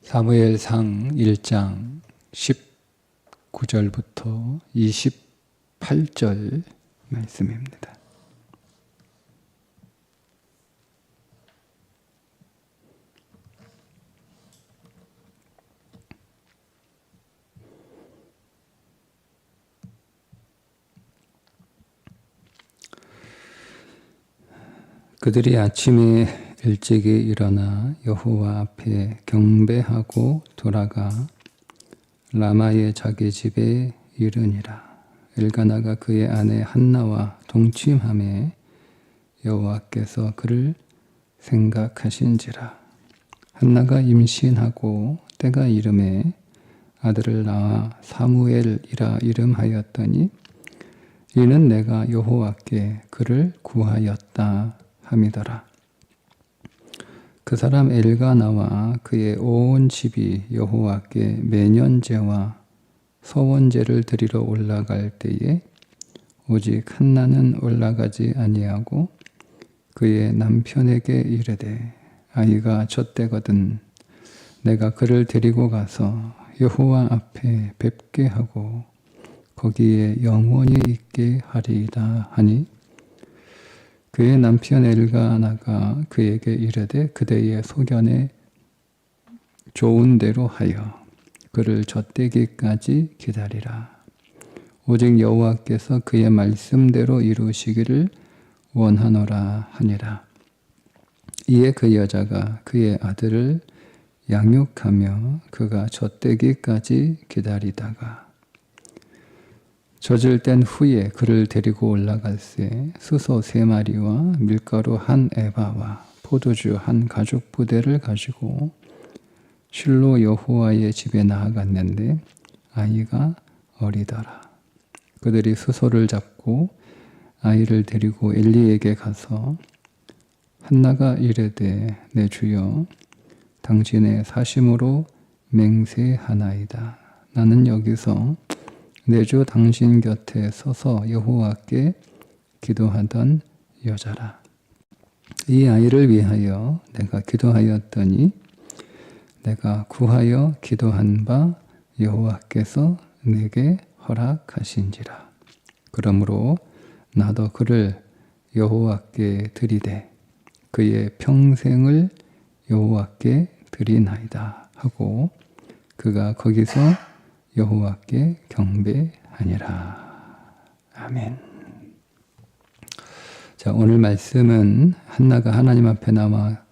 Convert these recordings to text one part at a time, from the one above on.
사무엘상 1장 19절부터 28절 말씀입니다. 그들이 아침에 일찍이 일어나 여호와 앞에 경배하고 돌아가 라마의 자기 집에 이르니라. 엘가나가 그의 아내 한나와 동침하매 여호와께서 그를 생각하신지라. 한나가 임신하고 때가 이름에 아들을 낳아 사무엘이라 이름하였더니 이는 내가 여호와께 그를 구하였다 함이더라. 그 사람 엘가나와 그의 온 집이 여호와께 매년제와 서원제를 드리러 올라갈 때에 오직 한나는 올라가지 아니하고 그의 남편에게 이르되 아이가 젖되거든 내가 그를 데리고 가서 여호와 앞에 뵙게 하고 거기에 영원히 있게 하리이다 하니 그의 남편 엘가나가 그에게 이르되 그대의 소견에 좋은 대로 하여 그를 젖되기까지 기다리라. 오직 여호와께서 그의 말씀대로 이루시기를 원하노라 하니라. 이에 그 여자가 그의 아들을 양육하며 그가 젖되기까지 기다리다가 젖을 뗀 후에 그를 데리고 올라갈새 수소 3마리와 밀가루 1에바와 포도주 1가죽부대를 가지고 실로 여호와의 집에 나아갔는데 아이가 어리더라. 그들이 수소를 잡고 아이를 데리고 엘리에게 가서 한나가 이르되 내 주여 당신의 사심으로 맹세하나이다. 나는 여기서 내 주 당신 곁에 서서 여호와께 기도하던 여자라. 이 아이를 위하여 내가 기도하였더니 내가 구하여 기도한 바 여호와께서 내게 허락하신지라. 그러므로 나도 그를 여호와께 드리되 그의 평생을 여호와께 드리나이다 하고 그가 거기서 여호와께 경배하니라. 아멘. 자, 오늘 말씀은 한나가 하나님 앞에 나와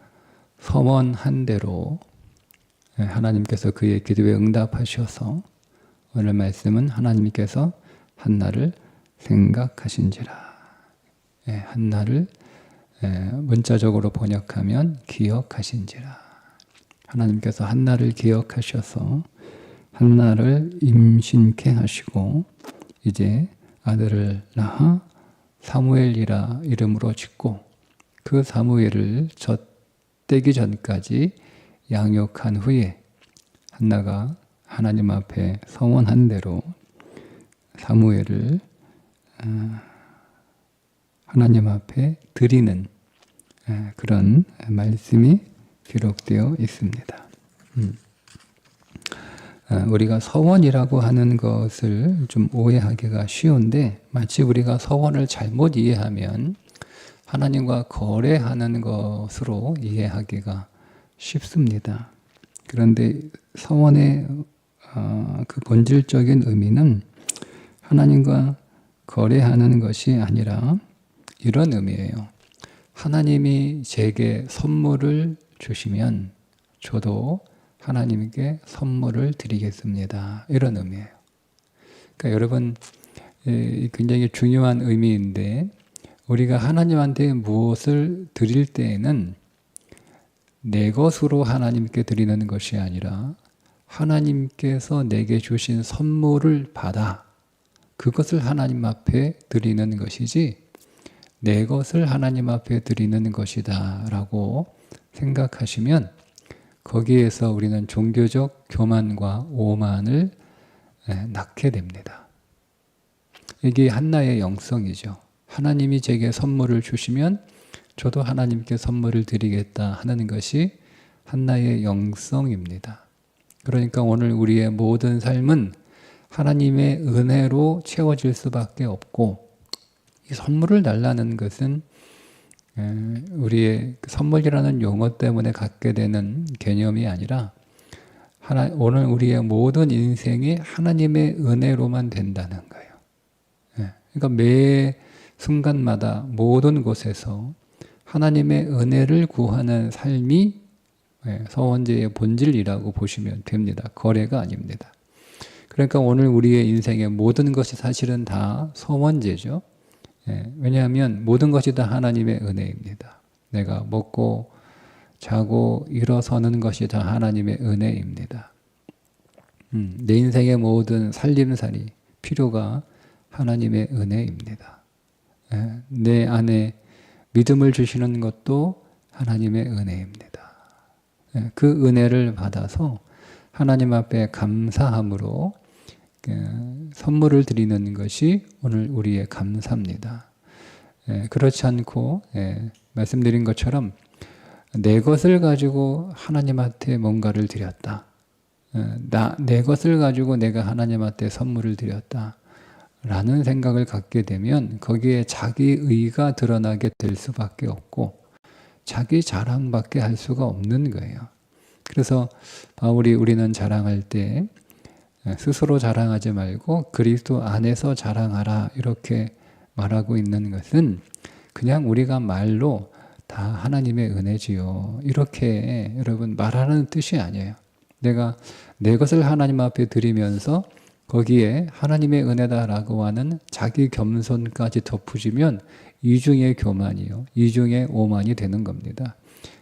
서원한 대로 하나님께서 그의 기도에 응답하셔서 오늘 말씀은 하나님께서 한나를 생각하신지라. 한나를 문자적으로 번역하면 기억하신지라. 하나님께서 한나를 기억하셔서 한나를 임신케 하시고 이제 아들을 낳아 사무엘이라 이름으로 짓고 그 사무엘을 젖되기 전까지 양육한 후에 한나가 하나님 앞에 서원한 대로 사무엘을 하나님 앞에 드리는 그런 말씀이 기록되어 있습니다. 우리가 서원이라고 하는 것을 좀 오해하기가 쉬운데 마치 우리가 서원을 잘못 이해하면 하나님과 거래하는 것으로 이해하기가 쉽습니다. 그런데 서원의 그 본질적인 의미는 하나님과 거래하는 것이 아니라 이런 의미예요. 하나님이 제게 선물을 주시면 저도 하나님께 선물을 드리겠습니다. 이런 의미예요. 그러니까 여러분 굉장히 중요한 의미인데 우리가 하나님한테 무엇을 드릴 때에는 내 것으로 하나님께 드리는 것이 아니라 하나님께서 내게 주신 선물을 받아 그것을 하나님 앞에 드리는 것이지 내 것을 하나님 앞에 드리는 것이다 라고 생각하시면 거기에서 우리는 종교적 교만과 오만을 낳게 됩니다. 이게 한나의 영성이죠. 하나님이 제게 선물을 주시면 저도 하나님께 선물을 드리겠다 하는 것이 한나의 영성입니다. 그러니까 오늘 우리의 모든 삶은 하나님의 은혜로 채워질 수밖에 없고, 이 선물을 달라는 것은 우리의 선물이라는 용어 때문에 갖게 되는 개념이 아니라 오늘 우리의 모든 인생이 하나님의 은혜로만 된다는 거예요. 그러니까 매 순간마다 모든 곳에서 하나님의 은혜를 구하는 삶이 서원제의 본질이라고 보시면 됩니다. 거래가 아닙니다. 그러니까 오늘 우리의 인생의 모든 것이 사실은 다 서원제죠. 왜냐하면 모든 것이 다 하나님의 은혜입니다. 내가 먹고 자고 일어서는 것이 다 하나님의 은혜입니다. 내 인생의 모든 살림살이 필요가 하나님의 은혜입니다. 내 안에 믿음을 주시는 것도 하나님의 은혜입니다. 그 은혜를 받아서 하나님 앞에 감사함으로 선물을 드리는 것이 오늘 우리의 감사입니다. 그렇지 않고 말씀드린 것처럼 내 것을 가지고 하나님한테 뭔가를 드렸다. 내 것을 가지고 내가 하나님한테 선물을 드렸다. 라는 생각을 갖게 되면 거기에 자기의가 드러나게 될 수밖에 없고 자기 자랑밖에 할 수가 없는 거예요. 그래서 바울이 우리는 자랑할 때 스스로 자랑하지 말고 그리스도 안에서 자랑하라 이렇게 말하고 있는 것은 그냥 우리가 말로 다 하나님의 은혜지요. 이렇게 여러분 말하는 뜻이 아니에요. 내가 내 것을 하나님 앞에 드리면서 거기에 하나님의 은혜다라고 하는 자기 겸손까지 덧붙이면 이중의 교만이요. 이중의 오만이 되는 겁니다.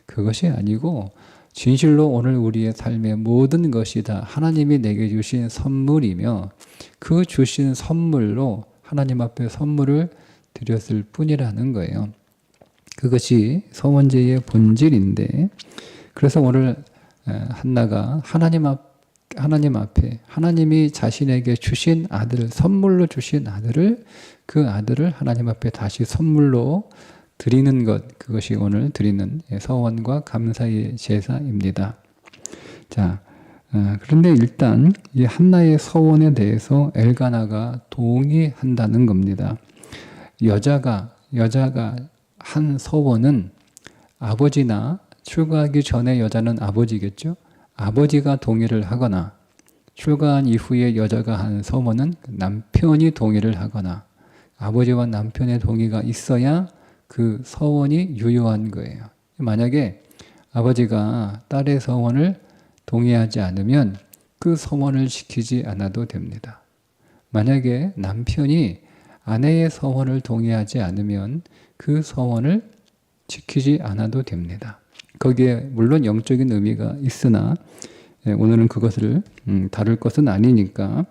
그것이 아니고 진실로 오늘 우리의 삶의 모든 것이 다 하나님이 내게 주신 선물이며 그 주신 선물로 하나님 앞에 선물을 드렸을 뿐이라는 거예요. 그것이 서원제의 본질인데 그래서 오늘 한나가 하나님 앞에 하나님이 자신에게 주신 아들, 선물로 주신 아들을 그 아들을 하나님 앞에 다시 선물로 드리는 것, 그것이 오늘 드리는 서원과 감사의 제사입니다. 자, 그런데 일단 이 한나의 서원에 대해서 엘가나가 동의한다는 겁니다. 여자가 한 서원은 아버지나 출가하기 전에 여자는 아버지겠죠. 아버지가 동의를 하거나 출가한 이후에 여자가 한 서원은 남편이 동의를 하거나 아버지와 남편의 동의가 있어야 그 서원이 유효한 거예요. 만약에 아버지가 딸의 서원을 동의하지 않으면 그 서원을 지키지 않아도 됩니다. 만약에 남편이 아내의 서원을 동의하지 않으면 그 서원을 지키지 않아도 됩니다. 거기에 물론 영적인 의미가 있으나 오늘은 그것을 다룰 것은 아니니까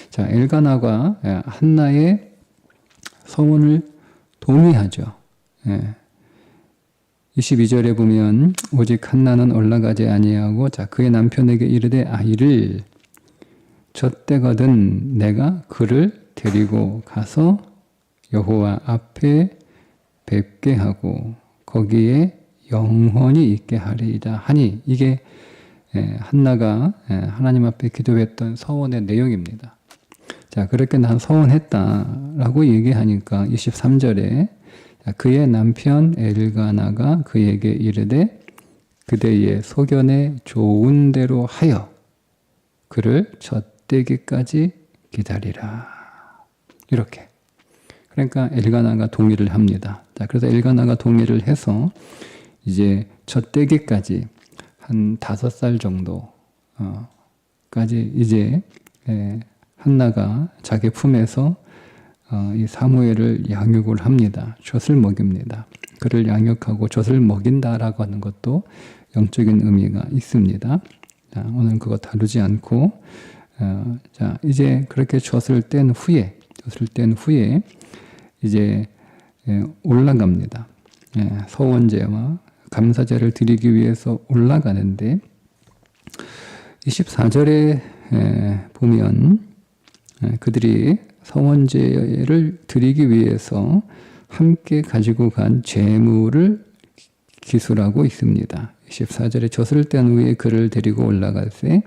자 엘가나가 한나의 서원을 동의하죠. 22절에 보면 오직 한나는 올라가지 아니하고 자 그의 남편에게 이르되 아이를 젖대거든 내가 그를 데리고 가서 여호와 앞에 뵙게 하고 거기에 영원히 있게 하리이다 하니 이게 한나가 하나님 앞에 기도했던 서원의 내용입니다. 자 그렇게 난 서원했다라고 얘기하니까 23절에 그의 남편 엘가나가 그에게 이르되 그대의 소견에 좋은 대로 하여 그를 젖대기까지 기다리라. 이렇게. 그러니까 엘가나가 동의를 합니다. 자, 그래서 엘가나가 동의를 해서 이제 젖대기까지 한 5살 정도까지 이제 한나가 자기 품에서 이 사무엘을 양육을 합니다. 젖을 먹입니다. 그를 양육하고 젖을 먹인다라고 하는 것도 영적인 의미가 있습니다. 자, 오늘 그거 다루지 않고 자 이제 그렇게 젖을 뗀 후에 이제 올라갑니다. 서원제와 감사제를 드리기 위해서 올라가는데 24절에 보면 그들이 서원제를 드리기 위해서 함께 가지고 간 제물을 기술하고 있습니다. 24절에 젖을 뗀 후에 그를 데리고 올라갈 때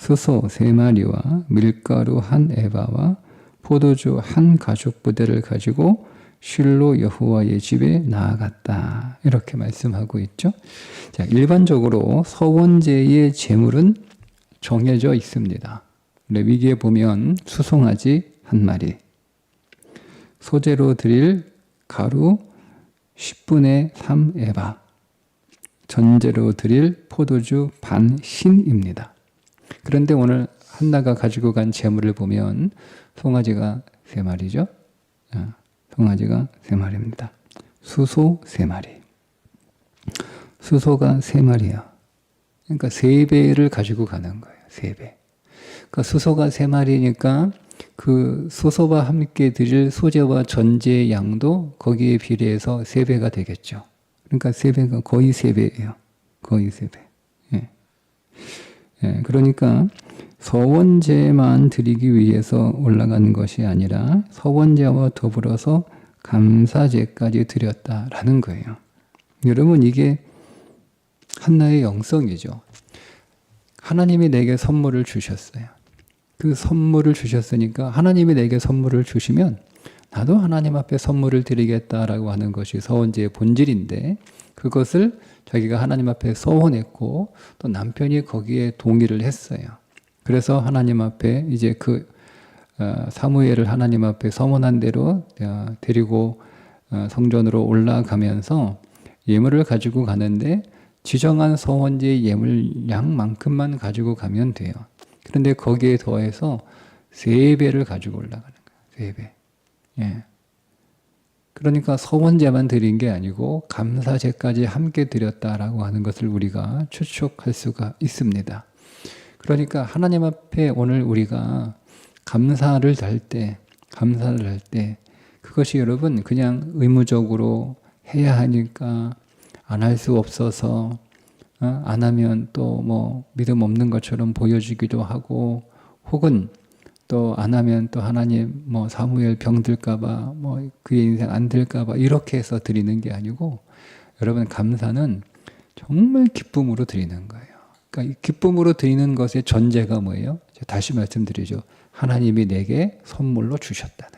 수소 3마리와 밀가루 1에바와 포도주 1가죽부대를 가지고 실로 여호와의 집에 나아갔다. 이렇게 말씀하고 있죠. 자, 일반적으로 서원제의 제물은 정해져 있습니다. 레위기에 보면 수송아지 1마리, 소재로 드릴 가루 10분의 3에바, 전제로 드릴 포도주 반 신입니다. 그런데 오늘 한나가 가지고 간 제물을 보면 송아지가 3마리죠. 송아지가 3마리입니다. 수소 3마리. 수소가 3마리야. 그러니까 3배를 가지고 가는 거예요. 3배. 그러니까 수소가 3마리니까 그 수소와 함께 드릴 소재와 전제의 양도 거기에 비례해서 3배가 되겠죠. 그러니까 3배가 거의 3배예요. 거의 3배. 예. 예, 그러니까 서원제만 드리기 위해서 올라가는 것이 아니라 서원제와 더불어서 감사제까지 드렸다라는 거예요. 여러분, 이게 한나의 영성이죠. 하나님이 내게 선물을 주셨어요. 그 선물을 주셨으니까 하나님이 내게 선물을 주시면 나도 하나님 앞에 선물을 드리겠다라고 하는 것이 서원제의 본질인데, 그것을 자기가 하나님 앞에 서원했고 또 남편이 거기에 동의를 했어요. 그래서 하나님 앞에 이제 사무엘을 하나님 앞에 서원한 대로 데리고 성전으로 올라가면서 예물을 가지고 가는데, 지정한 서원제의 예물 양만큼만 가지고 가면 돼요. 그런데 거기에 더해서 3배를 가지고 올라가는 거예요. 3배. 예. 그러니까 서원제만 드린 게 아니고 감사제까지 함께 드렸다라고 하는 것을 우리가 추측할 수가 있습니다. 그러니까 하나님 앞에 오늘 우리가 감사를 할 때, 그것이 여러분 그냥 의무적으로 해야 하니까 안 할 수 없어서 안 하면 또 뭐 믿음 없는 것처럼 보여지기도 하고, 혹은 또 안 하면 또 하나님 뭐 사무엘 병들까봐 뭐 그의 인생 안 될까봐 이렇게 해서 드리는 게 아니고, 여러분 감사는 정말 기쁨으로 드리는 거예요. 그러니까 이 기쁨으로 드리는 것의 전제가 뭐예요? 다시 말씀드리죠. 하나님이 내게 선물로 주셨다는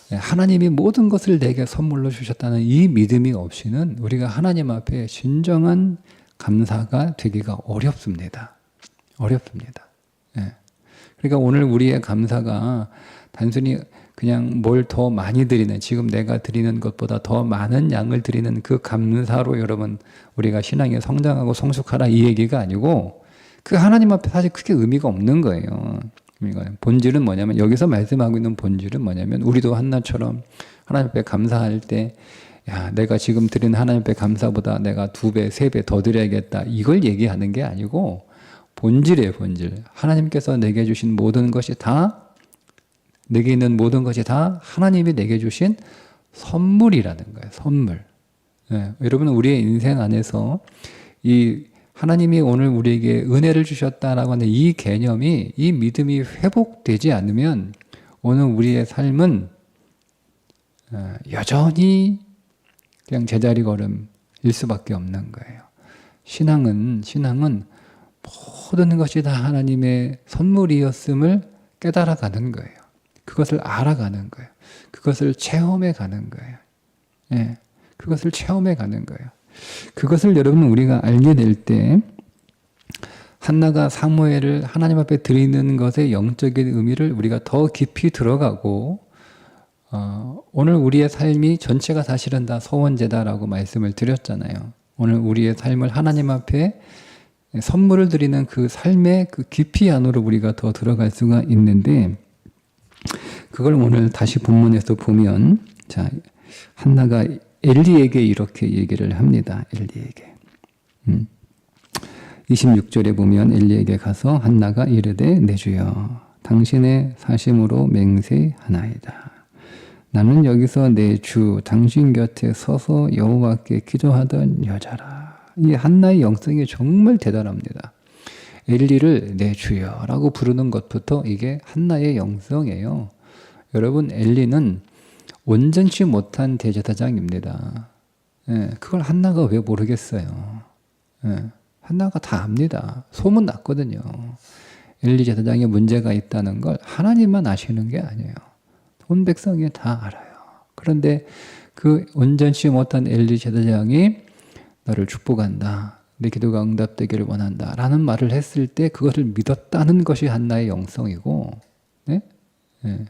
거예요. 하나님이 모든 것을 내게 선물로 주셨다는 이 믿음이 없이는 우리가 하나님 앞에 진정한 감사가 되기가 어렵습니다. 어렵습니다. 그러니까 오늘 우리의 감사가 단순히 그냥 뭘 더 많이 드리는, 지금 내가 드리는 것보다 더 많은 양을 드리는 그 감사로 여러분 우리가 신앙에 성장하고 성숙하라 이 얘기가 아니고, 그 하나님 앞에 사실 크게 의미가 없는 거예요. 본질은 뭐냐면, 여기서 말씀하고 있는 본질은 뭐냐면, 우리도 한나처럼 하나님 앞에 감사할 때, 야, 내가 지금 드리는 하나님 앞에 감사보다 내가 2배, 3배 더 드려야겠다, 이걸 얘기하는 게 아니고, 본질이에요, 본질. 하나님께서 내게 주신 모든 것이 다, 내게 있는 모든 것이 다 하나님이 내게 주신 선물이라는 거예요. 선물. 여러분, 우리의 인생 안에서 이 하나님이 오늘 우리에게 은혜를 주셨다라고 하는 이 개념이, 이 믿음이 회복되지 않으면 오늘 우리의 삶은 여전히 그냥 제자리 걸음일 수밖에 없는 거예요. 신앙은 모든 것이 다 하나님의 선물이었음을 깨달아가는 거예요. 그것을 알아가는 거예요. 그것을 체험해 가는 거예요. 예, 그것을 체험해 가는 거예요. 그것을 여러분 우리가 알게 될 때, 한나가 사무엘을 하나님 앞에 드리는 것의 영적인 의미를 우리가 더 깊이 들어가고, 오늘 우리의 삶이 전체가 사실은 다 서원제다라고 말씀을 드렸잖아요. 오늘 우리의 삶을 하나님 앞에 선물을 드리는 그 삶의 그 깊이 안으로 우리가 더 들어갈 수가 있는데, 그걸 오늘 다시 본문에서 보면, 자, 한나가 엘리에게 이렇게 얘기를 합니다. 엘리에게. 26절에 보면 엘리에게 가서 한나가 이르되, 내 주여, 당신의 사심으로 맹세하나이다. 나는 여기서 내 주 당신 곁에 서서 여호와께 기도하던 여자라. 이 한나의 영성이 정말 대단합니다. 엘리를 내 주여라고 부르는 것부터 이게 한나의 영성이에요. 여러분, 엘리는 온전치 못한 대제사장입니다. 그걸 한나가 왜 모르겠어요. 한나가 다 압니다. 소문 났거든요. 엘리 제사장에 문제가 있다는 걸 하나님만 아시는 게 아니에요. 온 백성이 다 알아요. 그런데 그 온전치 못한 엘리 제사장이 너를 축복한다. 내 기도가 응답되기를 원한다. 라는 말을 했을 때 그것을 믿었다는 것이 한나의 영성이고, 네? 네.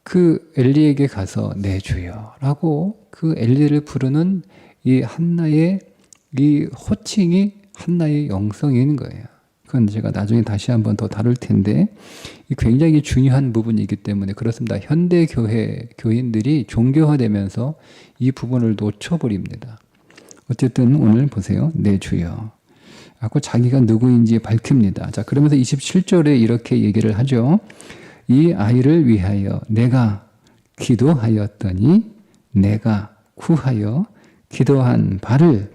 그 엘리에게 가서 내 주여 라고 그 엘리를 부르는 이 한나의 이 호칭이 한나의 영성인 거예요. 그건 제가 나중에 다시 한번 더 다룰 텐데 굉장히 중요한 부분이기 때문에 그렇습니다. 현대 교회 교인들이 종교화되면서 이 부분을 놓쳐버립니다. 어쨌든 오늘 보세요. 내 주여 하고 자기가 누구인지 밝힙니다. 자, 그러면서 27절에 이렇게 얘기를 하죠. 이 아이를 위하여 내가 기도하였더니 내가 구하여 기도한 바를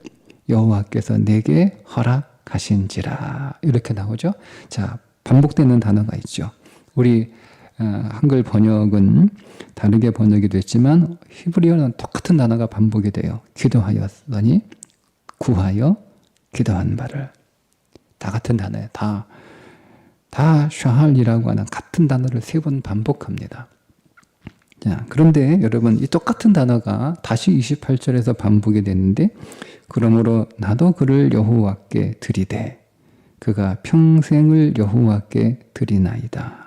여호와께서 내게 허락하신지라. 이렇게 나오죠. 자, 반복되는 단어가 있죠. 우리 한글 번역은 다르게 번역이 됐지만 히브리어는 똑같은 단어가 반복이 돼요. 기도하였더니 구하여 기도한 바를. 다 같은 단어예요. 다 샤할이라고 하는 같은 단어를 3번 반복합니다. 자, 그런데 여러분 이 똑같은 단어가 다시 28절에서 반복이 됐는데 그러므로 나도 그를 여호와께 드리되 그가 평생을 여호와께 드리나이다.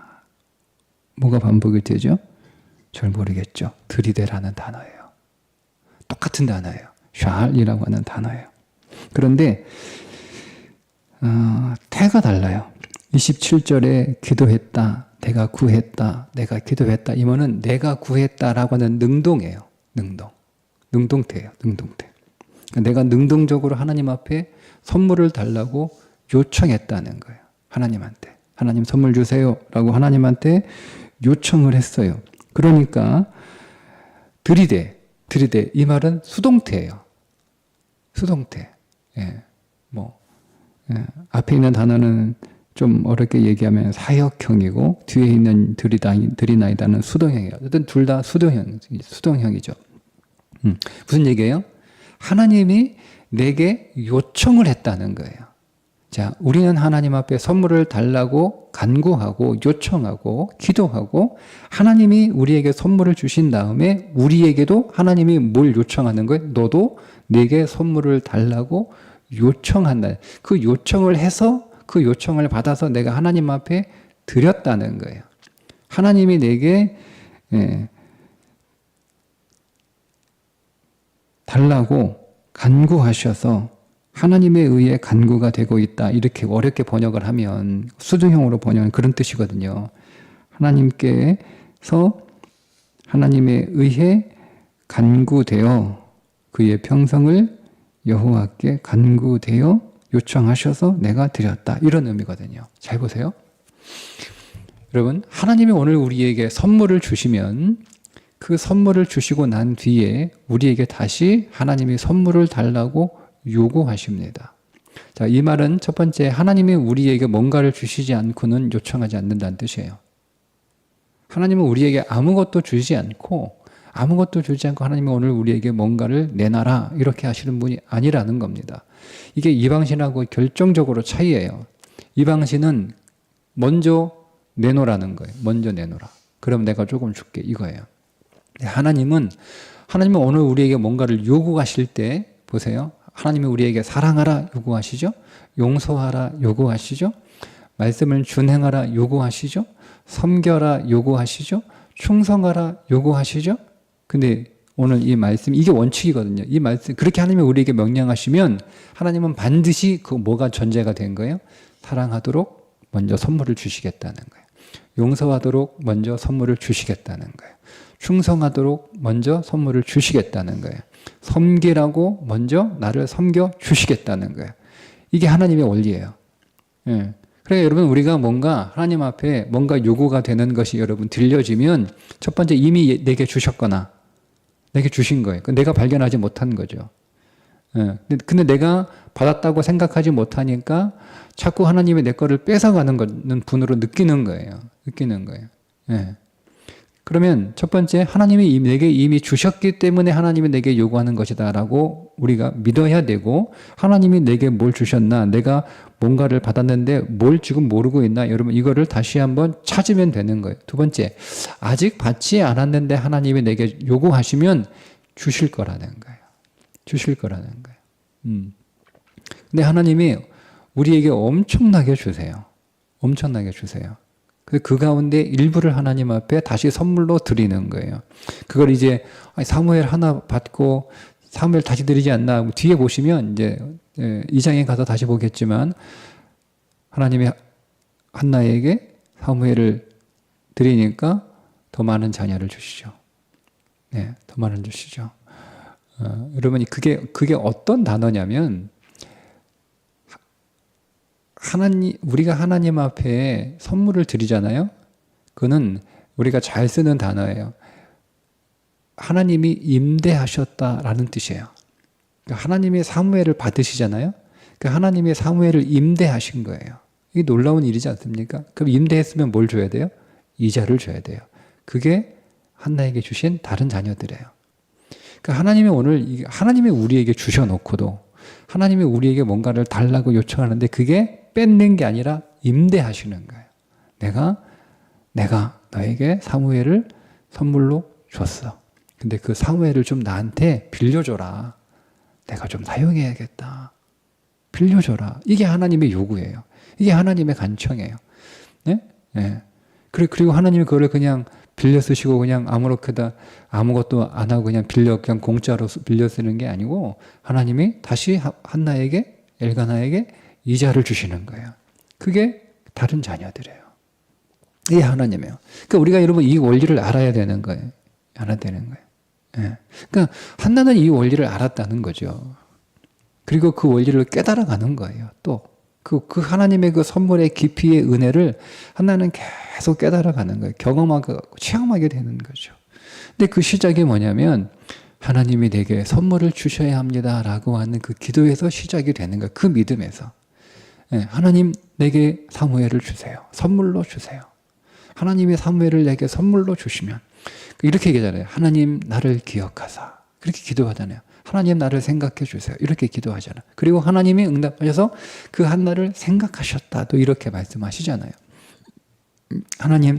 뭐가 반복이 되죠? 잘 모르겠죠. 드리되라는 단어예요. 똑같은 단어예요. 샤할이라고 하는 단어예요. 그런데 태가 달라요. 27절에 기도했다, 내가 구했다, 내가 기도했다. 이 말은 내가 구했다라고 하는 능동이에요. 능동태예요. 능동태. 내가 능동적으로 하나님 앞에 선물을 달라고 요청했다는 거예요. 하나님한테. 하나님 선물 주세요 라고 하나님한테 요청을 했어요. 그러니까 드리되 이 말은 수동태예요. 수동태. 예. 앞에 있는 단어는 좀 어렵게 얘기하면 사역형이고 뒤에 있는 드리나이다는 수동형이에요. 어쨌든 둘 다 수동형이죠. 무슨 얘기예요? 하나님이 내게 요청을 했다는 거예요. 자, 우리는 하나님 앞에 선물을 달라고 간구하고 요청하고 기도하고 하나님이 우리에게 선물을 주신 다음에 우리에게도 하나님이 뭘 요청하는 거예요? 너도 내게 선물을 달라고 요청한다. 그 요청을 해서 그 요청을 받아서 내가 하나님 앞에 드렸다는 거예요. 하나님이 내게 달라고 간구하셔서 하나님에 의해 간구가 되고 있다. 이렇게 어렵게 번역을 하면 수동형으로 번역은 그런 뜻이거든요. 하나님께서 하나님에 의해 간구되어 그의 평생을 여호와께 간구되어 요청하셔서 내가 드렸다. 이런 의미거든요. 잘 보세요. 여러분, 하나님이 오늘 우리에게 선물을 주시면 그 선물을 주시고 난 뒤에 우리에게 다시 하나님이 선물을 달라고 요구하십니다. 자, 이 말은 첫 번째, 하나님이 우리에게 뭔가를 주시지 않고는 요청하지 않는다는 뜻이에요. 하나님은 우리에게 아무것도 주지 않고 하나님이 오늘 우리에게 뭔가를 내놔라 이렇게 하시는 분이 아니라는 겁니다. 이게 이방신하고 결정적으로 차이예요. 이방신은 먼저 내놓으라는 거예요. 먼저 내놓으라. 그럼 내가 조금 줄게 이거예요. 하나님은 오늘 우리에게 뭔가를 요구하실 때 보세요. 하나님이 우리에게 사랑하라 요구하시죠. 용서하라 요구하시죠. 말씀을 준행하라 요구하시죠. 섬겨라 요구하시죠. 충성하라 요구하시죠. 근데 오늘 이 말씀, 이게 원칙이거든요. 이 말씀, 그렇게 하나님이 우리에게 명령하시면 하나님은 반드시 그 뭐가 전제가 된 거예요? 사랑하도록 먼저 선물을 주시겠다는 거예요. 용서하도록 먼저 선물을 주시겠다는 거예요. 충성하도록 먼저 선물을 주시겠다는 거예요. 섬기라고 먼저 나를 섬겨 주시겠다는 거예요. 이게 하나님의 원리예요. 예. 그러니까 여러분 우리가 뭔가 하나님 앞에 뭔가 요구가 되는 것이 여러분 들려지면 첫 번째 이미 내게 주셨거나 내게 주신 거예요. 내가 발견하지 못한 거죠. 예. 근데 내가 받았다고 생각하지 못하니까 자꾸 하나님이 내 거를 뺏어가는 거는 분으로 느끼는 거예요. 예. 그러면 첫 번째, 하나님이 내게 이미 주셨기 때문에 하나님이 내게 요구하는 것이다 라고 우리가 믿어야 되고, 하나님이 내게 뭘 주셨나, 내가 뭔가를 받았는데 뭘 지금 모르고 있나, 여러분 이거를 다시 한번 찾으면 되는 거예요. 두 번째, 아직 받지 않았는데 하나님이 내게 요구하시면 주실 거라는 거예요. 주실 거라는 거예요. 근데 하나님이 우리에게 엄청나게 주세요. 엄청나게 주세요. 그 가운데 일부를 하나님 앞에 다시 선물로 드리는 거예요. 그걸 이제 사무엘 하나 받고 사무엘 다시 드리지 않나, 뒤에 보시면 이제 2장에 가서 다시 보겠지만, 하나님이 한나에게 사무엘을 드리니까 더 많은 자녀를 주시죠. 네, 더 많은 주시죠. 여러분이 그게 어떤 단어냐면, 우리가 하나님 앞에 선물을 드리잖아요. 그거는 우리가 잘 쓰는 단어예요. 하나님이 임대하셨다라는 뜻이에요. 그러니까 하나님이 사무엘을 받으시잖아요. 그러니까 하나님이 사무엘을 임대하신 거예요. 이게 놀라운 일이지 않습니까? 그럼 임대했으면 뭘 줘야 돼요? 이자를 줘야 돼요. 그게 한나에게 주신 다른 자녀들이에요. 그러니까 하나님이 우리에게 주셔놓고도 하나님이 우리에게 뭔가를 달라고 요청하는데 그게 뺏는 게 아니라 임대하시는 거예요. 내가 너에게 사무엘을 선물로 줬어. 근데 그 사무엘을 좀 나한테 빌려줘라. 내가 좀 사용해야겠다. 빌려줘라. 이게 하나님의 요구예요. 이게 하나님의 간청이에요. 네? 네. 그리고 하나님이 그거를 그냥 빌려 쓰시고 그냥 아무것도 안 하고 그냥 공짜로 빌려 쓰는 게 아니고, 하나님이 다시 한나에게, 엘가나에게 이자를 주시는 거예요. 그게 다른 자녀들이에요. 이게 하나님이에요. 그러니까 우리가 여러분 이 원리를 알아야 되는 거예요. 알아야 되는 거예요. 예. 그러니까 한나는 이 원리를 알았다는 거죠. 그리고 그 원리를 깨달아가는 거예요. 또 그 하나님의 그 선물의 깊이의 은혜를 한나는 계속 깨달아가는 거예요. 경험하고 체험하게 되는 거죠. 근데 그 시작이 뭐냐면, 하나님이 내게 선물을 주셔야 합니다라고 하는 그 기도에서 시작이 되는 거예요. 그 믿음에서. 하나님 내게 사무엘을 주세요. 선물로 주세요. 하나님이 사무엘을 내게 선물로 주시면, 이렇게 얘기하잖아요. 하나님 나를 기억하사. 그렇게 기도하잖아요. 하나님 나를 생각해 주세요. 이렇게 기도하잖아요. 그리고 하나님이 응답하셔서 그 한나를 생각하셨다. 또 이렇게 말씀하시잖아요. 하나님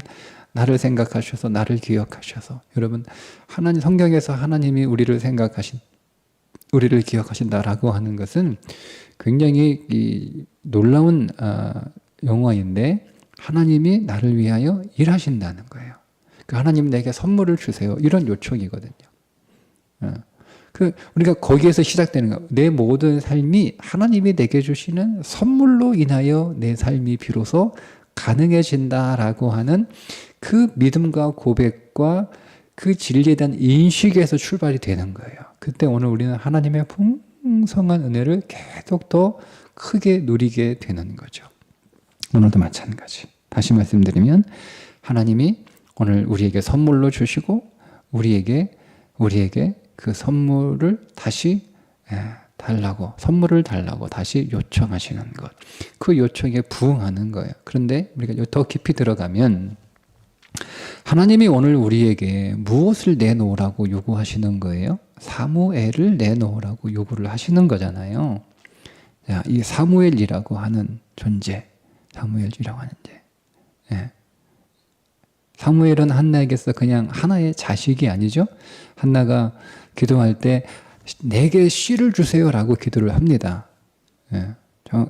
나를 생각하셔서 나를 기억하셔서. 여러분, 성경에서 하나님이 우리를 기억하신다라고 하는 것은 굉장히 놀라운 용어인데, 하나님이 나를 위하여 일하신다는 거예요. 하나님 내게 선물을 주세요. 이런 요청이거든요. 우리가 거기에서 시작되는 거예요. 내 모든 삶이 하나님이 내게 주시는 선물로 인하여 내 삶이 비로소 가능해진다라고 하는 그 믿음과 고백과 그 진리에 대한 인식에서 출발이 되는 거예요. 그때 오늘 우리는 하나님의 풍성한 은혜를 계속 더 크게 누리게 되는 거죠. 오늘도 마찬가지. 다시 말씀드리면, 하나님이 오늘 우리에게 선물로 주시고 우리에게 그 선물을 다시 선물을 달라고 다시 요청하시는 것. 그 요청에 부응하는 거예요. 그런데 우리가 더 깊이 들어가면, 하나님이 오늘 우리에게 무엇을 내놓으라고 요구하시는 거예요? 사무엘을 내놓으라고 요구를 하시는 거잖아요. 자, 이 사무엘이라고 하는 존재, 사무엘은 한나에게서 그냥 하나의 자식이 아니죠. 한나가 기도할 때 내게 씨를 주세요라고 기도를 합니다.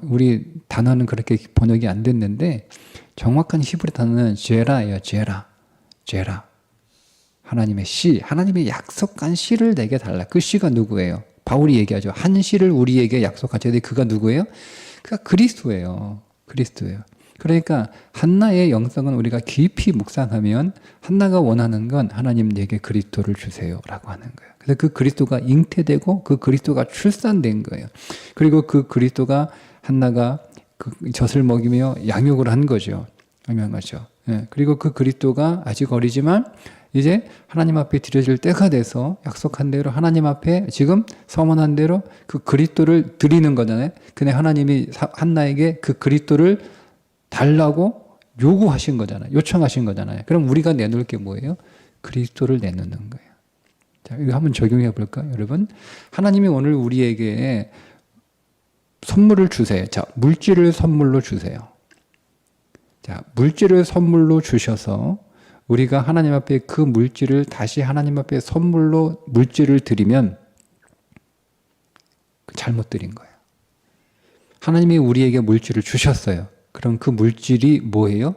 우리 단어는 그렇게 번역이 안 됐는데 정확한 히브리 단어는 제라예요. 제라. 하나님의 씨, 하나님의 약속한 씨를 내게 달라. 그 씨가 누구예요? 바울이 얘기하죠. 한 씨를 우리에게 약속하셔야 돼. 그가 누구예요? 그가 그리스도예요. 그러니까 한나의 영성은 우리가 깊이 묵상하면, 한나가 원하는 건 하나님 내게 그리스도를 주세요라고 하는 거예요. 그래서 그 그리스도가 잉태되고 그 그리스도가 출산된 거예요. 그리고 그 그리스도가 한나가 그 젖을 먹이며 양육을 한 거죠. 그리고 그 그리스도가 아직 어리지만 이제 하나님 앞에 드려질 때가 돼서 약속한 대로 하나님 앞에 지금 서원한 대로 그 그리스도를 드리는 거잖아요. 근데 하나님이 한나에게 그 그리스도를 달라고 요구하신 거잖아요. 요청하신 거잖아요. 그럼 우리가 내놓을 게 뭐예요? 그리스도를 내놓는 거예요. 자, 이거 한번 적용해 볼까요, 여러분? 하나님이 오늘 우리에게 선물을 주세요. 자, 물질을 선물로 주세요. 자, 물질을 선물로 주셔서 우리가 하나님 앞에 그 물질을 다시 하나님 앞에 선물로 물질을 드리면 잘못 드린 거예요. 하나님이 우리에게 물질을 주셨어요. 그럼 그 물질이 뭐예요?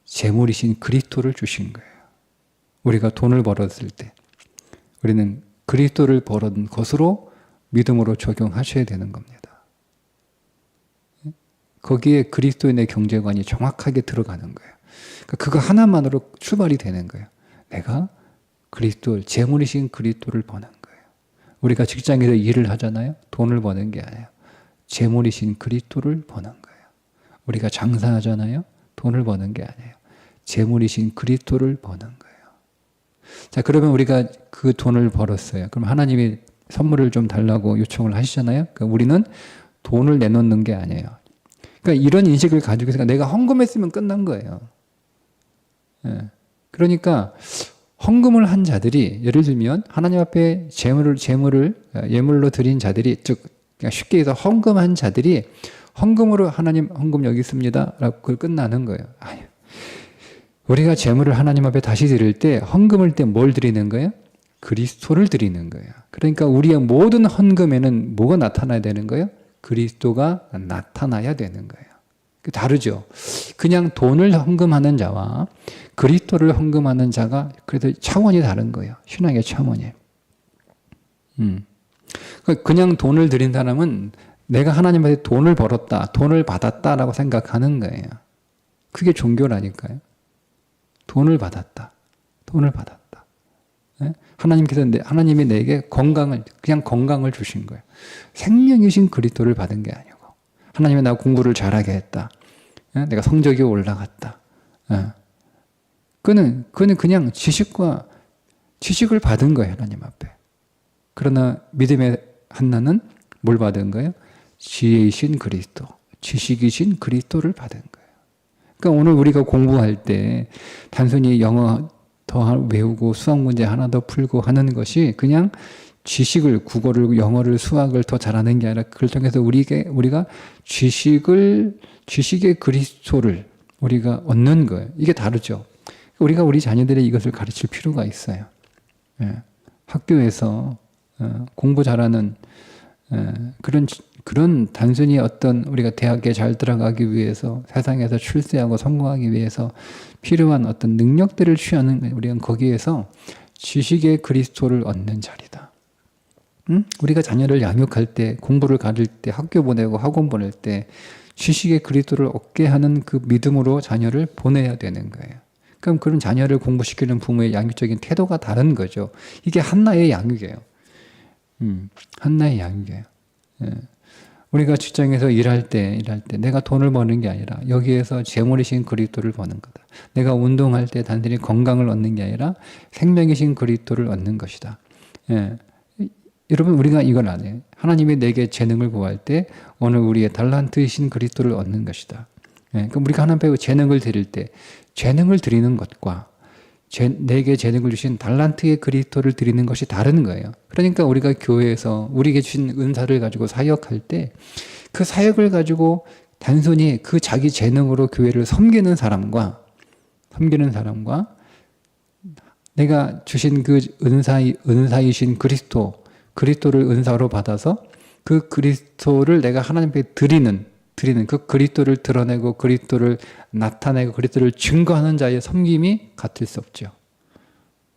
재물이신 그리스도를 주신 거예요. 우리가 돈을 벌었을 때 우리는 그리스도를 벌은 것으로 믿음으로 적용하셔야 되는 겁니다. 거기에 그리스도인의 경제관이 정확하게 들어가는 거예요. 그거 하나만으로 출발이 되는 거예요. 내가 그리스도, 재물이신 그리스도를 버는 거예요. 우리가 직장에서 일을 하잖아요. 돈을 버는 게 아니에요. 재물이신 그리스도를 버는 거예요. 우리가 장사하잖아요. 돈을 버는 게 아니에요. 재물이신 그리스도를 버는 거예요. 자, 그러면 우리가 그 돈을 벌었어요. 그럼 하나님이 선물을 좀 달라고 요청을 하시잖아요. 그러니까 우리는 돈을 내놓는 게 아니에요. 그러니까 이런 인식을 가지고 있으니까 내가 헌금했으면 끝난 거예요. 예. 그러니까 헌금을 한 자들이 예를 들면 하나님 앞에 재물을 예물로 드린 자들이 즉 쉽게 해서 헌금한 자들이 헌금으로 하나님 헌금 여기 있습니다 라고 그걸 끝나는 거예요. 아니, 우리가 재물을 하나님 앞에 다시 드릴 때 헌금을 때 뭘 드리는 거예요? 그리스도를 드리는 거예요. 그러니까 우리의 모든 헌금에는 뭐가 나타나야 되는 거예요? 그리스도가 나타나야 되는 거예요. 다르죠. 그냥 돈을 헌금하는 자와 그리스도를 헌금하는 자가 그래도 차원이 다른 거예요. 신앙의 차원이. 그냥 돈을 드린 사람은 내가 하나님한테 돈을 벌었다, 돈을 받았다라고 생각하는 거예요. 그게 종교라니까요. 돈을 받았다, 돈을 받았다. 하나님이 내게 그냥 건강을 주신 거예요. 생명이신 그리스도를 받은 게 아니고, 하나님이 나 공부를 잘하게 했다. 내가 성적이 올라갔다. 그는 그냥 지식을 받은 거예요, 하나님 앞에. 그러나 믿음의 한나는 뭘 받은 거예요? 지혜이신 그리스도, 지식이신 그리스도를 받은 거예요. 그러니까 오늘 우리가 공부할 때 단순히 영어 더 외우고 수학 문제 하나 더 풀고 하는 것이 그냥 지식을, 국어를, 영어를, 수학을 더 잘하는 게 아니라 그걸 통해서 우리가 지식의 그리스도를 우리가 얻는 거예요. 이게 다르죠. 우리가 우리 자녀들의 이것을 가르칠 필요가 있어요. 학교에서 공부 잘하는 그런 단순히 어떤 우리가 대학에 잘 들어가기 위해서 세상에서 출세하고 성공하기 위해서 필요한 어떤 능력들을 취하는 우리는 거기에서 지식의 그리스도를 얻는 자리다. 우리가 자녀를 양육할 때, 공부를 가르칠 때, 학교 보내고 학원 보낼 때 지식의 그리스도를 얻게 하는 그 믿음으로 자녀를 보내야 되는 거예요. 그럼 그런 자녀를 공부시키는 부모의 양육적인 태도가 다른 거죠. 이게 한나의 양육이에요. 한나의 양육이에요. 우리가 직장에서 일할 때 내가 돈을 버는 게 아니라 여기에서 재물이신 그리스도를 버는 거다. 내가 운동할 때 단순히 건강을 얻는 게 아니라 생명이신 그리스도를 얻는 것이다. 여러분, 우리가 이걸 안 해요. 하나님이 내게 재능을 구할 때 오늘 우리의 달란트이신 그리스도를 얻는 것이다. 그럼 우리가 하나님 앞에 재능을 드릴 때 재능을 드리는 것과 내게 재능을 주신 달란트의 그리스도를 드리는 것이 다른 거예요. 그러니까 우리가 교회에서 우리에게 주신 은사를 가지고 사역할 때 그 사역을 가지고 단순히 그 자기 재능으로 교회를 섬기는 사람과 내가 주신 그 은사이신 그리스도를 은사로 받아서 그 그리스도를 내가 하나님께 드리는 그 그리스도를 드러내고 그리스도를 나타내고 그리스도를 증거하는 자의 섬김이 같을 수 없죠.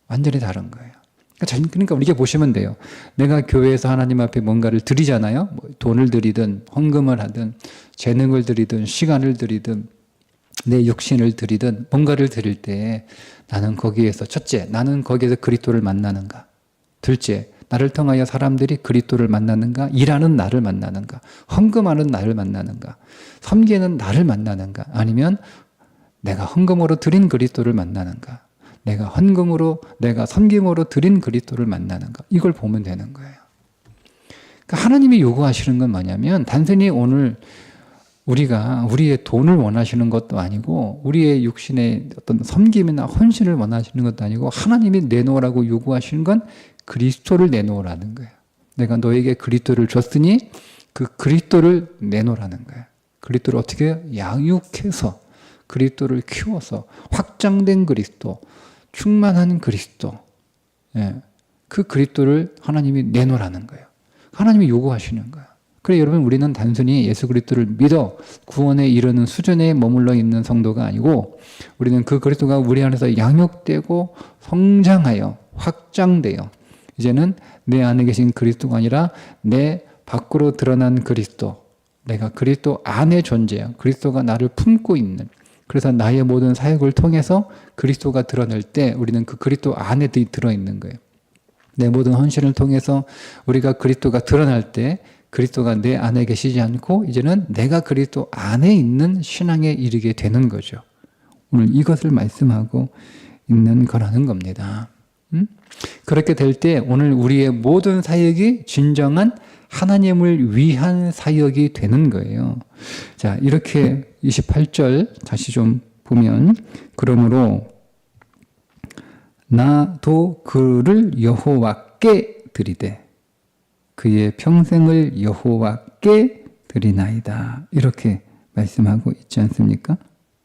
완전히 다른 거예요. 그러니까 우리가 보시면 돼요. 내가 교회에서 하나님 앞에 뭔가를 드리잖아요. 돈을 드리든 헌금을 하든 재능을 드리든 시간을 드리든 내 육신을 드리든 뭔가를 드릴 때 나는 거기에서 첫째, 나는 거기에서 그리스도를 만나는가? 둘째, 나를 통하여 사람들이 그리스도를 만나는가? 일하는 나를 만나는가? 헌금하는 나를 만나는가? 섬기는 나를 만나는가? 아니면 내가 헌금으로 드린 그리스도를 만나는가? 내가 섬김으로 드린 그리스도를 만나는가? 이걸 보면 되는 거예요. 그러니까 하나님이 요구하시는 건 뭐냐면 단순히 오늘 우리가 우리의 돈을 원하시는 것도 아니고 우리의 육신의 어떤 섬김이나 헌신을 원하시는 것도 아니고 하나님이 내놓으라고 요구하시는 건 그리스도를 내놓으라는 거예요. 내가 너에게 그리스도를 줬으니 그 그리스도를 내놓으라는 거예요. 그리스도를 어떻게 양육해서 그리스도를 키워서 확장된 그리스도, 충만한 그리스도, 그 그리스도를 하나님이 내놓으라는 거예요. 하나님이 요구하시는 거예요. 그래 여러분 우리는 단순히 예수 그리스도를 믿어 구원에 이르는 수준에 머물러 있는 성도가 아니고 우리는 그 그리스도가 우리 안에서 양육되고 성장하여 확장되어 이제는 내 안에 계신 그리스도가 아니라 내 밖으로 드러난 그리스도, 내가 그리스도 안에 존재해요. 그리스도가 나를 품고 있는, 그래서 나의 모든 사역을 통해서 그리스도가 드러날 때 우리는 그 그리스도 안에 들어있는 거예요. 내 모든 헌신을 통해서 우리가 그리스도가 드러날 때 그리스도가 내 안에 계시지 않고 이제는 내가 그리스도 안에 있는 신앙에 이르게 되는 거죠. 오늘 이것을 말씀하고 있는 거라는 겁니다. 그렇게 될 때 오늘 우리의 모든 사역이 진정한 하나님을 위한 사역이 되는 거예요. 자, 이렇게 28절 다시 좀 보면 그러므로 나도 그를 여호와께 드리되 그의 평생을 여호와께 드리나이다. 이렇게 말씀하고 있지 않습니까?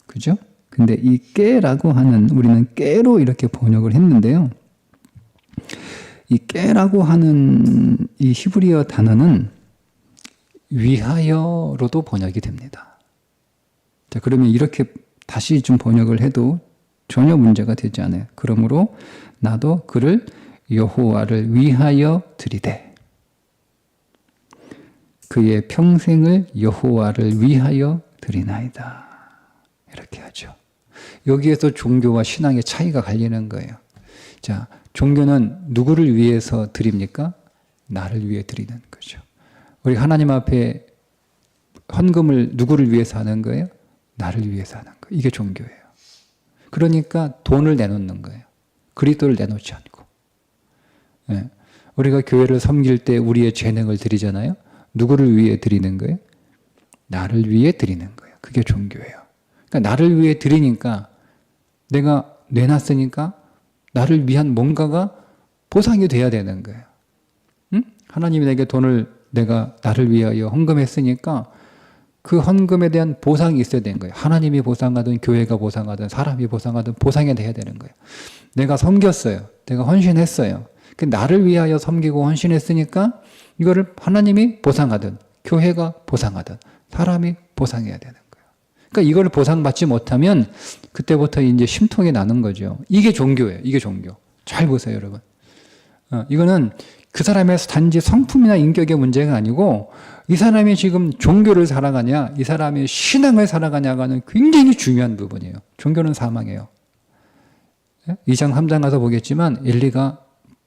그죠? 근데 이 깨라고 하는, 우리는 깨로 이렇게 번역을 했는데요. 이 깨라고 하는 이 히브리어 단어는 위하여로도 번역이 됩니다. 자, 그러면 이렇게 다시 좀 번역을 해도 전혀 문제가 되지 않아요. 그러므로 나도 그를 여호와를 위하여 드리되 그의 평생을 여호와를 위하여 드리나이다. 이렇게 하죠. 여기에서 종교와 신앙의 차이가 갈리는 거예요. 자, 종교는 누구를 위해서 드립니까? 나를 위해 드리는 거죠. 우리 하나님 앞에 헌금을 누구를 위해서 하는 거예요? 나를 위해서 하는 거예요. 이게 종교예요. 그러니까 돈을 내놓는 거예요. 그리스도를 내놓지 않고. 예. 우리가 교회를 섬길 때 우리의 재능을 드리잖아요. 누구를 위해 드리는 거예요? 나를 위해 드리는 거예요. 그게 종교예요. 그러니까 나를 위해 드리니까 내가 내놨으니까 나를 위한 뭔가가 보상이 돼야 되는 거예요. 응? 하나님이 내게 돈을 내가 나를 위하여 헌금했으니까 그 헌금에 대한 보상이 있어야 되는 거예요. 하나님이 보상하든 교회가 보상하든 사람이 보상하든 보상이 돼야 되는 거예요. 내가 섬겼어요. 내가 헌신했어요. 나를 위하여 섬기고 헌신했으니까 이거를 하나님이 보상하든 교회가 보상하든 사람이 보상해야 되는 거예요. 그러니까 이걸 보상받지 못하면 그때부터 이제 심통이 나는 거죠. 이게 종교예요. 이게 종교. 잘 보세요, 여러분. 이거는 그 사람의 단지 성품이나 인격의 문제가 아니고 이 사람이 지금 종교를 살아가냐, 이 사람이 신앙을 살아가냐가는 굉장히 중요한 부분이에요. 종교는 사망이에요. 2장 3장 가서 보겠지만 엘리가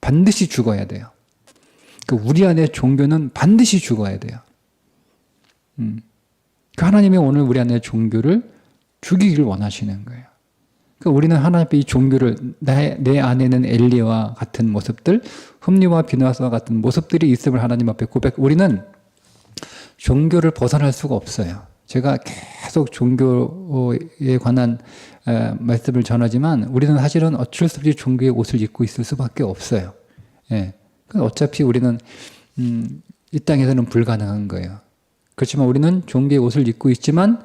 반드시 죽어야 돼요. 우리 안에 종교는 반드시 죽어야 돼요. 하나님이 오늘 우리 안에 종교를 죽이기를 원하시는 거예요. 우리는 하나님의 이 종교를 내 안에는 엘리와 같은 모습들, 흠리와 비나스와 같은 모습들이 있음을 하나님 앞에 우리는 종교를 벗어날 수가 없어요. 제가 계속 종교에 관한 말씀을 전하지만 우리는 사실은 어쩔 수 없이 종교의 옷을 입고 있을 수밖에 없어요. 예. 어차피 우리는 이 땅에서는 불가능한 거예요. 그렇지만 우리는 종교의 옷을 입고 있지만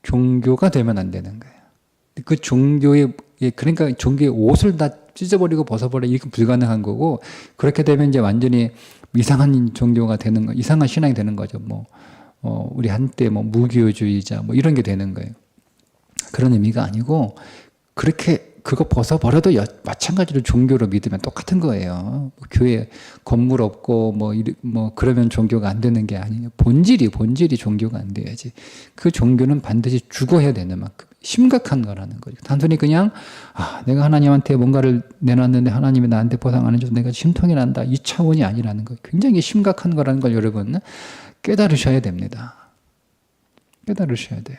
종교가 되면 안 되는 거예요. 그 종교의, 그러니까 종교의 옷을 다 찢어버리고 벗어버리고 이게 불가능한 거고, 그렇게 되면 이제 완전히 이상한 종교가 되는 거, 이상한 신앙이 되는 거죠. 우리 한때 무교주의자 이런 게 되는 거예요. 그런 의미가 아니고, 그렇게 그거 벗어버려도 마찬가지로 종교로 믿으면 똑같은 거예요. 교회 건물 없고 그러면 종교가 안 되는 게 아니에요. 본질이 종교가 안 돼야지. 그 종교는 반드시 죽어야 되는 만큼 심각한 거라는 거죠. 단순히 그냥 내가 하나님한테 뭔가를 내놨는데 하나님이 나한테 보상 안 해줘서 내가 심통이 난다, 이 차원이 아니라는 거, 굉장히 심각한 거라는 걸 여러분 깨달으셔야 됩니다. 깨달으셔야 돼요.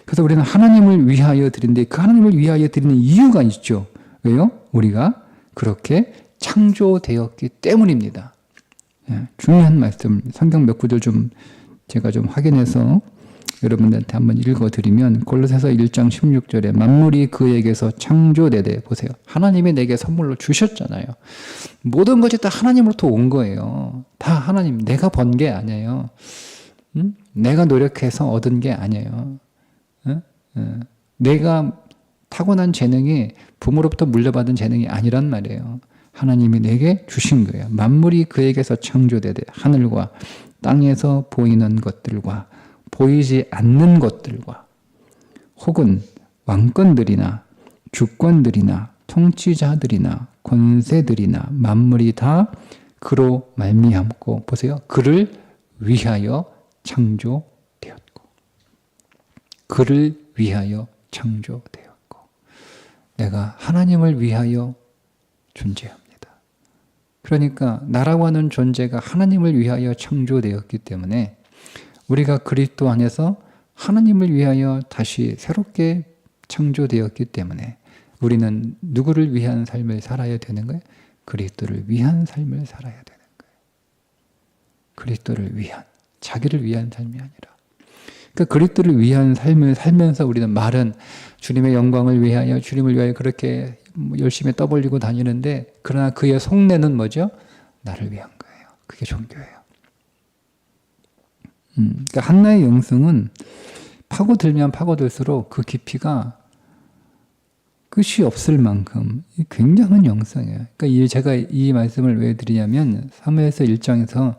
그래서 우리는 하나님을 위하여 드리는데 그 하나님을 위하여 드리는 이유가 있죠. 왜요? 우리가 그렇게 창조되었기 때문입니다. 예, 중요한 말씀, 성경 몇 구절 좀 제가 좀 확인해서 여러분들한테 한번 읽어드리면 골로새서 1장 16절에 만물이 그에게서 창조되되, 보세요. 하나님이 내게 선물로 주셨잖아요. 모든 것이 다 하나님으로부터 온 거예요. 다 하나님, 내가 번 게 아니에요. 응? 내가 노력해서 얻은 게 아니에요. 응? 내가 타고난 재능이 부모로부터 물려받은 재능이 아니란 말이에요. 하나님이 내게 주신 거예요. 만물이 그에게서 창조되되 하늘과 땅에서 보이는 것들과 보이지 않는 것들과 혹은 왕권들이나 주권들이나 통치자들이나 권세들이나 만물이 다 그로 말미암고, 보세요. 그를 위하여 창조되었고, 그를 위하여 창조되었고, 내가 하나님을 위하여 존재합니다. 그러니까 나라고 하는 존재가 하나님을 위하여 창조되었기 때문에 우리가 그리스도 안에서 하나님을 위하여 다시 새롭게 창조되었기 때문에 우리는 누구를 위한 삶을 살아야 되는 거예요? 그리스도를 위한 삶을 살아야 되는 거예요. 그리스도를 위한, 자기를 위한 삶이 아니라. 그러니까 그리스도를 위한 삶을 살면서 우리는 말은 주님의 영광을 위하여, 주님을 위하여 그렇게 열심히 떠벌리고 다니는데, 그러나 그의 속내는 뭐죠? 나를 위한 거예요. 그게 종교예요. 그러니까 한나의 영성은 파고들면 파고들수록 그 깊이가 끝이 없을 만큼 굉장한 영성이에요. 그러니까 제가 이 말씀을 왜 드리냐면 사무엘서 1장에서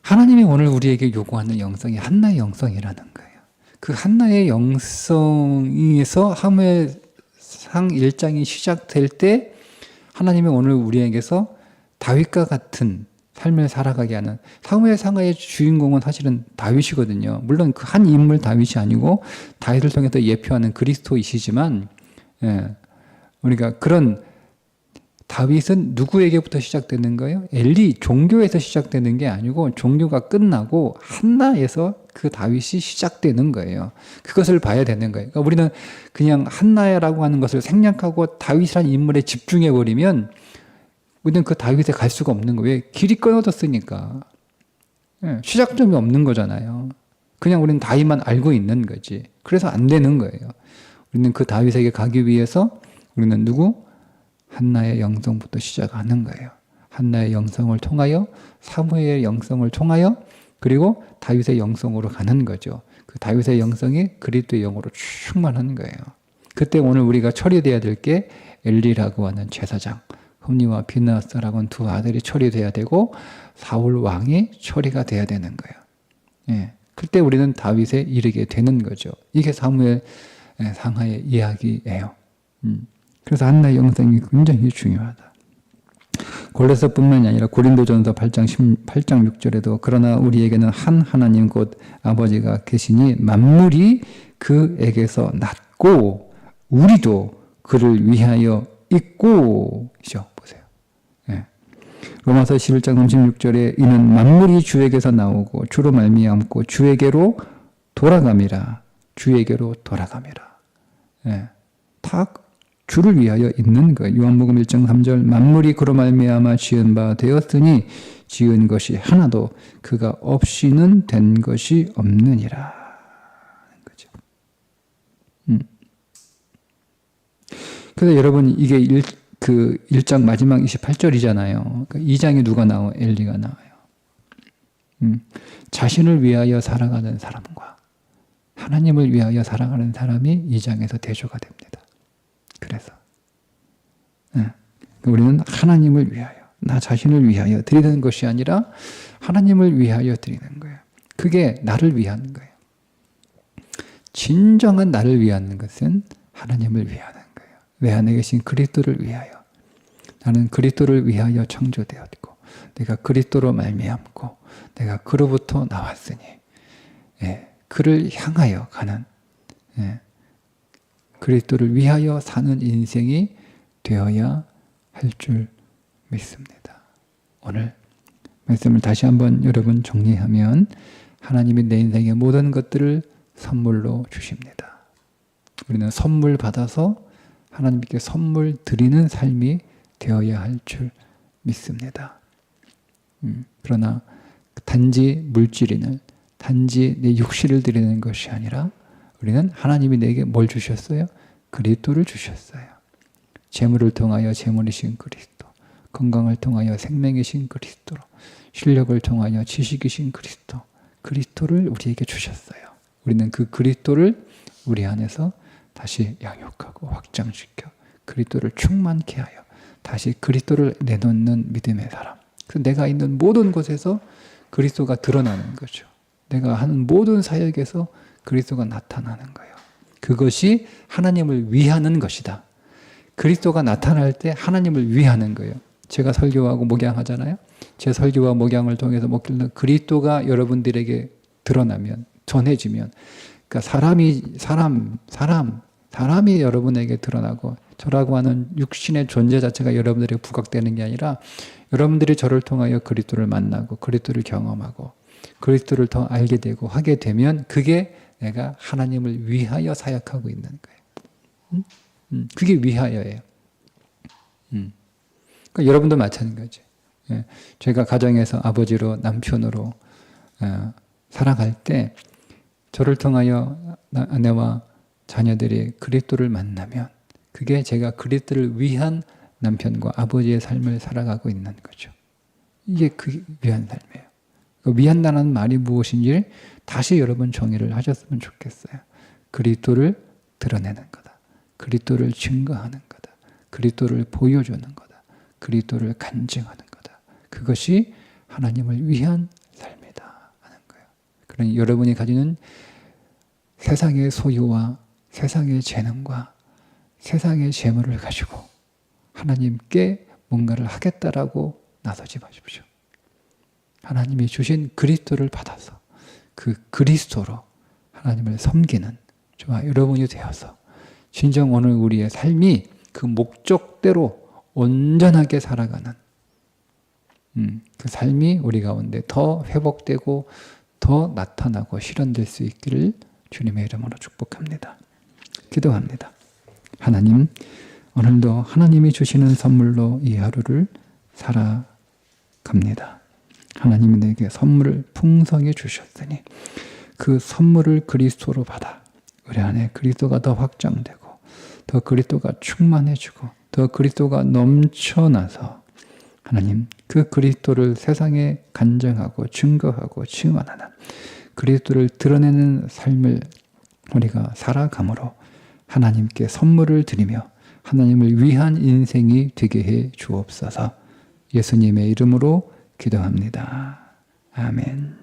하나님이 오늘 우리에게 요구하는 영성이 한나의 영성이라는 거예요. 그 한나의 영성에서 사무엘상 1장이 시작될 때 하나님이 오늘 우리에게서 다윗과 같은 삶을 살아가게 하는, 사무엘상의 주인공은 사실은 다윗이거든요. 물론 그 한 인물 다윗이 아니고 다윗을 통해서 예표하는 그리스도이시지만, 우리가 그런 다윗은 누구에게부터 시작되는 거예요? 엘리 종교에서 시작되는 게 아니고 종교가 끝나고 한나에서 그 다윗이 시작되는 거예요. 그것을 봐야 되는 거예요. 그러니까 우리는 그냥 한나라고 하는 것을 생략하고 다윗이라는 인물에 집중해 버리면 우리는 그 다윗에 갈 수가 없는 거예요. 왜? 길이 끊어졌으니까. 시작점이 없는 거잖아요. 그냥 우리는 다윗만 알고 있는 거지. 그래서 안 되는 거예요. 우리는 그 다윗에게 가기 위해서 우리는 누구? 한나의 영성부터 시작하는 거예요. 한나의 영성을 통하여, 사무엘의 영성을 통하여, 그리고 다윗의 영성으로 가는 거죠. 그 다윗의 영성이 그리스도의 영으로 충만한 거예요. 그때 오늘 우리가 처리돼야 될 게 엘리라고 하는 제사장, 홈니와 비느하스라고 하는 두 아들이 처리돼야 되고 사울 왕이 처리가 돼야 되는 거예요. 그때 우리는 다윗에 이르게 되는 거죠. 이게 사무엘 상하의 이야기예요. 그래서 한나의 영성이 굉장히 중요하다. 골로새뿐만이 아니라 고린도전서 8장 6절에도 그러나 우리에게는 한 하나님 곧 아버지가 계시니 만물이 그에게서 났고 우리도 그를 위하여 있고, 보세요. 로마서 11장 36절에 이는 만물이 주에게서 나오고 주로 말미암고 주에게로 돌아감이라. 주에게로 돌아감이라. 다 주를 위하여 있는 거예요. 요한복음 1장 3절 만물이 그로 말미암아 지은 바 되었으니 지은 것이 하나도 그가 없이는 된 것이 없느니라. 그죠. 그래서 여러분 이게 1장 마지막 28절이잖아요. 그러니까 2장에 누가 나와요? 엘리가 나와요. 자신을 위하여 살아가는 사람과 하나님을 위하여 살아가는 사람이 2장에서 대조가 됩니다. 그래서 우리는 하나님을 위하여, 나 자신을 위하여 드리는 것이 아니라 하나님을 위하여 드리는 거예요. 그게 나를 위한 거예요. 진정한 나를 위한 것은 하나님을 위하는 거예요. 내 안에 계신 그리스도를 위하여. 나는 그리스도를 위하여 창조되었고 내가 그리스도로 말미암고 내가 그로부터 나왔으니 그를 향하여 가는 그리스도를 위하여 사는 인생이 되어야 할 줄 믿습니다. 오늘 말씀을 다시 한번 여러분 정리하면 하나님이 내 인생의 모든 것들을 선물로 주십니다. 우리는 선물 받아서 하나님께 선물 드리는 삶이 되어야 할 줄 믿습니다. 그러나 단지 물질인을 단지 내 육신을 드리는 것이 아니라 우리는 하나님이 내게 뭘 주셨어요? 그리스도를 주셨어요. 재물을 통하여 재물이신 그리스도, 건강을 통하여 생명이신 그리스도로, 실력을 통하여 지식이신 그리스도, 그리스도를 우리에게 주셨어요. 우리는 그 그리스도를 우리 안에서 다시 양육하고 확장시켜 그리스도를 충만케 하여 다시 그리스도를 내놓는 믿음의 사람. 그래서 내가 있는 모든 곳에서 그리스도가 드러나는 거죠. 내가 하는 모든 사역에서 그리스도가 나타나는 거예요. 그것이 하나님을 위하는 것이다. 그리스도가 나타날 때 하나님을 위하는 거예요. 제가 설교하고 목양하잖아요. 제 설교와 목양을 통해서 그리스도가 여러분들에게 드러나면, 전해지면, 그러니까 사람이 여러분에게 드러나고 저라고 하는 육신의 존재 자체가 여러분들에게 부각되는 게 아니라 여러분들이 저를 통하여 그리스도를 만나고 그리스도를 경험하고 그리스도를 더 알게 되고 하게 되면 그게 내가 하나님을 위하여 사역하고 있는 거예요. 그게 위하여예요. 그러니까 여러분도 마찬가지. 제가 가정에서 아버지로 남편으로 살아갈 때 저를 통하여 아내와 자녀들이 그리스도를 만나면 그게 제가 그리스도를 위한 남편과 아버지의 삶을 살아가고 있는 거죠. 이게 그 위한 삶이에요. 위한다는 말이 무엇인지 다시 여러분 정의를 하셨으면 좋겠어요. 그리스도를 드러내는 거다. 그리스도를 증거하는 거다. 그리스도를 보여주는 거다. 그리스도를 간증하는 거다. 그것이 하나님을 위한 삶이다 하는 거예요. 그러니 여러분이 가지는 세상의 소유와 세상의 재능과 세상의 재물을 가지고 하나님께 뭔가를 하겠다라고 나서지 마십시오. 하나님이 주신 그리스도를 받아서 그 그리스도로 하나님을 섬기는 저와 여러분이 되어서 진정 오늘 우리의 삶이 그 목적대로 온전하게 살아가는 그 삶이 우리 가운데 더 회복되고 더 나타나고 실현될 수 있기를 주님의 이름으로 축복합니다. 기도합니다. 하나님, 오늘도 하나님이 주시는 선물로 이 하루를 살아갑니다. 하나님이 내게 선물을 풍성히 주셨으니 그 선물을 그리스도로 받아 우리 안에 그리스도가 더 확장되고 더 그리스도가 충만해지고 더 그리스도가 넘쳐나서 하나님 그 그리스도를 세상에 간증하고 증거하고 증언하는 그리스도를 드러내는 삶을 우리가 살아감으로 하나님께 선물을 드리며 하나님을 위한 인생이 되게 해 주옵소서. 예수님의 이름으로 기도합니다. 아멘.